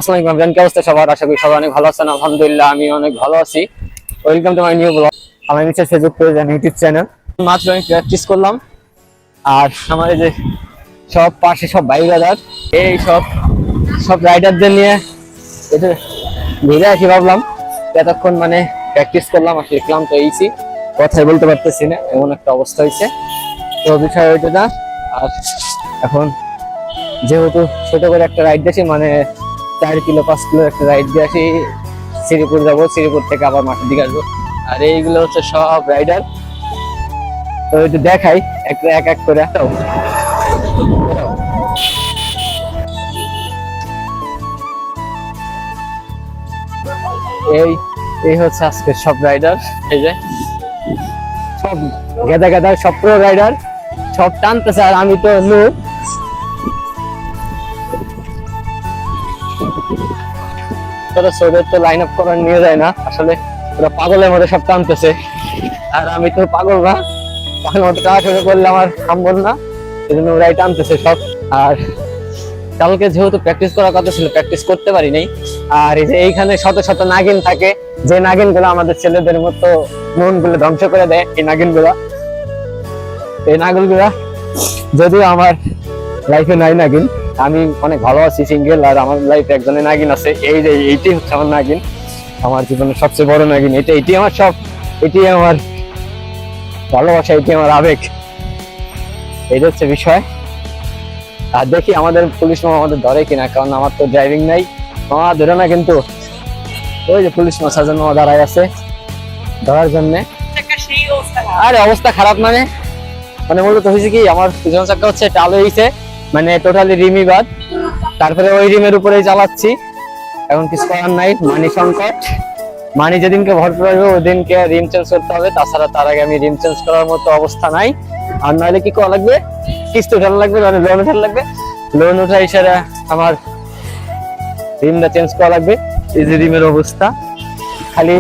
আসসালামু আলাইকুম ফ্রেন্ড, কি অবস্থা সবার? আশা করি সবাই অনেক ভালো আছেন। আলহামদুলিল্লাহ আমি অনেক ভালো আছি। Welcome to my new blog. আমার নিচে Facebook page and YouTube channel. মাত্র আমি প্র্যাকটিস করলাম, আর আমার এই যে সব পাশে সব বাইক রাইডার, এই সব রাইডারদের নিয়ে এটা ঘুরে আসি ভাবলাম। এতক্ষণ মানে প্র্যাকটিস করলাম আর শিখলাম, তো এইছি কথাই বলতে পারতেছি না, এমন একটা অবস্থা হয়েছে। তো বিষয় ওইটা না। আর এখন যেহেতু ছোট করে একটা রাইড দিয়েছি, মানে 4 কিলো 5 কিলো একটা রাইড দিয়ে আসি, শ্রীপুর যাবো, শ্রীপুর থেকে আবার মাঠের দিকে আসবো। আর এইগুলো হচ্ছে সব রাইডার। তো একটু দেখাই এক এক করে। এই এই হচ্ছে আজকে সব রাইডার, এই যে সব গেদা গেদা সব প্রো রাইডার, সব টানতেছে আর আমি তো নুব। ওদের তো লাইন আপ করার নিয়ে যায় না, আসলে ওরা পাগলের মধ্যে সব টানতেছে, আর আমি তো পাগল না, পাগলের মতো টানাটানি করলে আমার সম্ভব না, এই জন্য ওরাই টানতেছে সব। আর কালকে যেহেতু প্র্যাকটিস করার কথা ছিল, প্র্যাকটিস করতে পারি নাই। আর এই যে এইখানে শত শত নাগিন থাকে, যে নাগিন গুলো আমাদের ছেলেদের মতো মন গুলো ধ্বংস করে দেয়, এই নাগিন গুলা যদিও আমার লাইফে নাই নাগিন, আমি অনেক ভালো আছি সিঙ্গেল, আর আমার লাইফে একজনের নাগিন আছে। এই যে এইটি হচ্ছে আমার নাগিন, আমার জীবনের সবচেয়ে বড় নাগিন। এটি আমার সব, এটি আমার ভালোবাসা, এটি আমার আবেগ, এই হচ্ছে বিষয়। আর দেখি আমাদের পুলিশ মামা আমাদের ধরে কিনা, কারণ আমার তো ড্রাইভিং নাই। মামা ধরে না কিন্তু, ওই যে পুলিশ মামা সাজন মামা দাঁড়ায় আছে ধরার জন্য। আরে অবস্থা খারাপ মানে মানে মূলত হয়েছে কি, আমার পিছন চাকা হচ্ছে টাল হয়েছে, মানে টোটালি রিমই বাদ। তারপরে ওই রিমের উপরেই চালাচ্ছি, এখন কিছু করার নাই, মানি সংকট। মানি যেদিনকে ভরপুর হবে ওদিনকে রিম চেঞ্জ করতে হবে, তাছাড়া তার আগে আমি রিম চেঞ্জ করার মতো অবস্থা নাই। আর নাহলে কি করা লাগবে, কিস্তি উঠানো লাগবে, মানে লোন উঠানো লাগবে। লোন উঠা ইসারা আমার রিমটা চেঞ্জ করা লাগবে। এই যে রিমের অবস্থা, খালি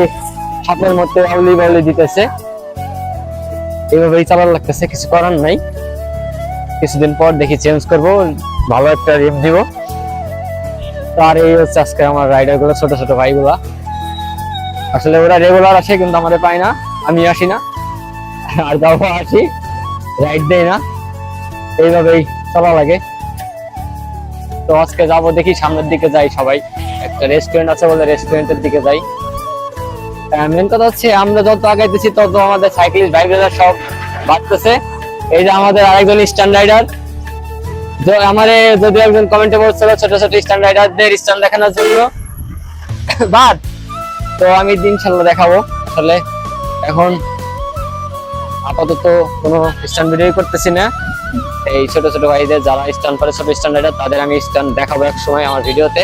হাতের মধ্যে আউলি বাউলি দিতেছে, এইভাবেই চালার লাগতেছে, কিছু করার নাই। কিছুদিন পর দেখি চেঞ্জ করবো, ভালো একটা রিম দিব। তো আর এই হচ্ছে আজকে আমার রাইডার গুলো, ছোট ছোট ভাইগুলা। আসলে ওরা রেগুলার আসে কিন্তু আমাদের পায় না, আমি আসি না, আর যাও আসি রাইড দেয় না, এইভাবেই চলা লাগে। তো আজকে যাবো, দেখি সামনের দিকে যাই, সবাই একটা রেস্টুরেন্ট আছে বলে রেস্টুরেন্টের দিকে যাই। মেন কথা হচ্ছে আমরা যত আগাইতেছি তত আমাদের সাইক্লিস্ট বাইক রাইডার সব বাড়তেছে। এই যে আমাদের আরেকজন স্ট্যান্ড রাইডার, আমারে যদি একজন কমেন্টে বলছিল ছোট ছোট স্ট্যান্ড রাইডারদের স্ট্যান্ড দেখানোর জন্য, বাট তো আমি ইনশাল্লাহ দেখাবো। আসলে এখন আপাতত কোনো স্ট্যান্ড ভিডিও করতেছি না, এই ছোট ছোট ভাইদের যারা স্ট্যান্ড করে, ছোট স্ট্যান্ড রাইডার, তাদের আমি স্ট্যান্ড দেখাবো এক সময় আমার ভিডিওতে।